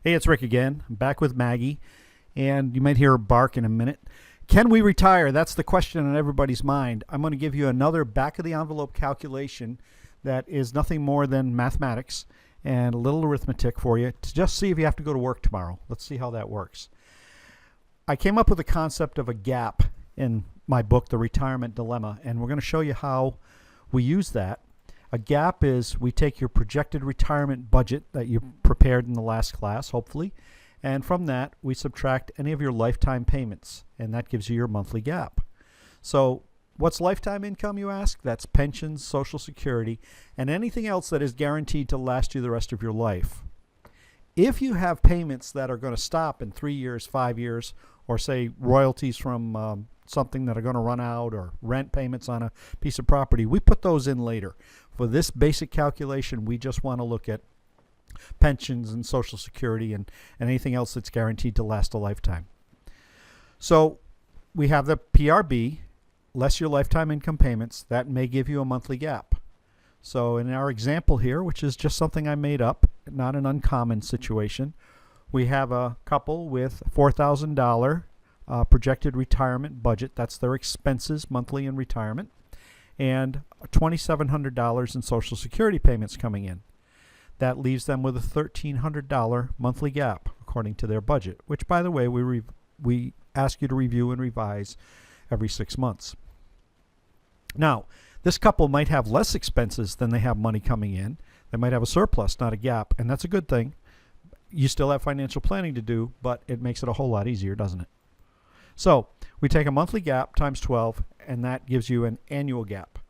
Hey, it's Rick again. I'm back with Maggie, and you might hear her bark in a minute. Can we retire? That's the question on everybody's mind. I'm going to give you another back-of-the-envelope calculation that is nothing more than mathematics and a little arithmetic for you to just see if you have to go to work tomorrow. Let's see how that works. I came up with the concept of a gap in my book, The Retirement Dilemma, and we're going to show you how we use that. A gap is we take your projected retirement budget that you prepared in the last class, hopefully, and from that we subtract any of your lifetime payments, and that gives you your monthly gap. So what's lifetime income, you ask? That's pensions, Social Security, and anything else that is guaranteed to last you the rest of your life. If you have payments that are going to stop in 3 years, 5 years, or say royalties from something that are going to run out, or rent payments on a piece of property, we put those in later. For this basic calculation, we just want to look at pensions and Social Security and anything else that's guaranteed to last a lifetime. So we have the PRB, less your lifetime income payments. That may give you a monthly gap. So in our example here, which is just something I made up, not an uncommon situation, we have a couple with $4,000 projected retirement budget. That's their expenses monthly in retirement, and $2,700 in Social Security payments coming in. That leaves them with a $1,300 monthly gap according to their budget, which, by the way, we ask you to review and revise every 6 months. Now, this couple might have less expenses than they have money coming in. They might have a surplus, not a gap, and that's a good thing. You still have financial planning to do, but it makes it a whole lot easier, doesn't it? So we take a monthly gap times 12, and that gives you an annual gap.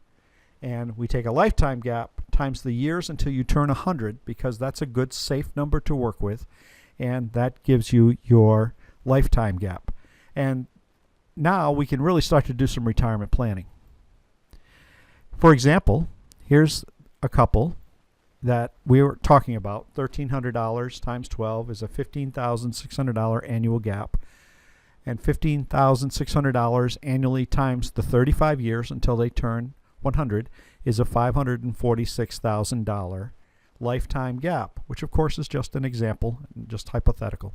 And we take a lifetime gap times the years until you turn 100, because that's a good, safe number to work with, and that gives you your lifetime gap. And now we can really start to do some retirement planning. For example, here's a couple that we were talking about. $1,300 times 12 is a $15,600 annual gap. And $15,600 annually times the 35 years until they turn 100 is a $546,000 lifetime gap, which of course is just an example, just hypothetical.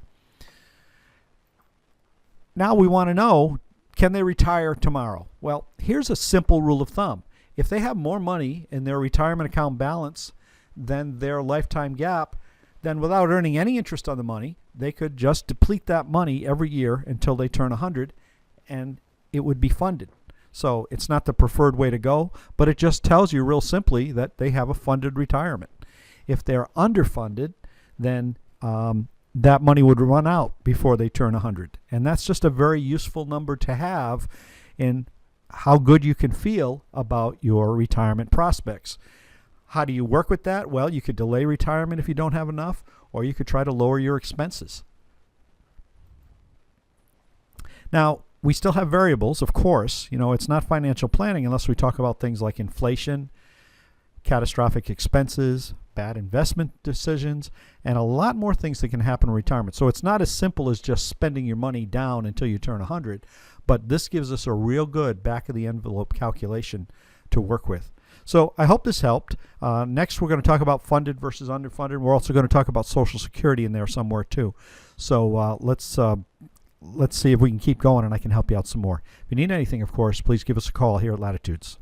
Now we want to know, can they retire tomorrow? Well, here's a simple rule of thumb. If they have more money in their retirement account balance than their lifetime gap, then without earning any interest on the money, they could just deplete that money every year until they turn 100, and it would be funded. So it's not the preferred way to go, but it just tells you real simply that they have a funded retirement. If they're underfunded, then that money would run out before they turn 100. And that's just a very useful number to have in how good you can feel about your retirement prospects. How do you work with that? Well, you could delay retirement if you don't have enough, or you could try to lower your expenses. Now, we still have variables, of course. You know, it's not financial planning unless we talk about things like inflation, catastrophic expenses, bad investment decisions, and a lot more things that can happen in retirement. So it's not as simple as just spending your money down until you turn 100, but this gives us a real good back-of-the-envelope calculation to work with. So I hope this helped. Next, we're going to talk about funded versus underfunded. We're also going to talk about Social Security in there somewhere too. So let's see if we can keep going, and I can help you out some more. If you need anything, of course, please give us a call here at Latitudes.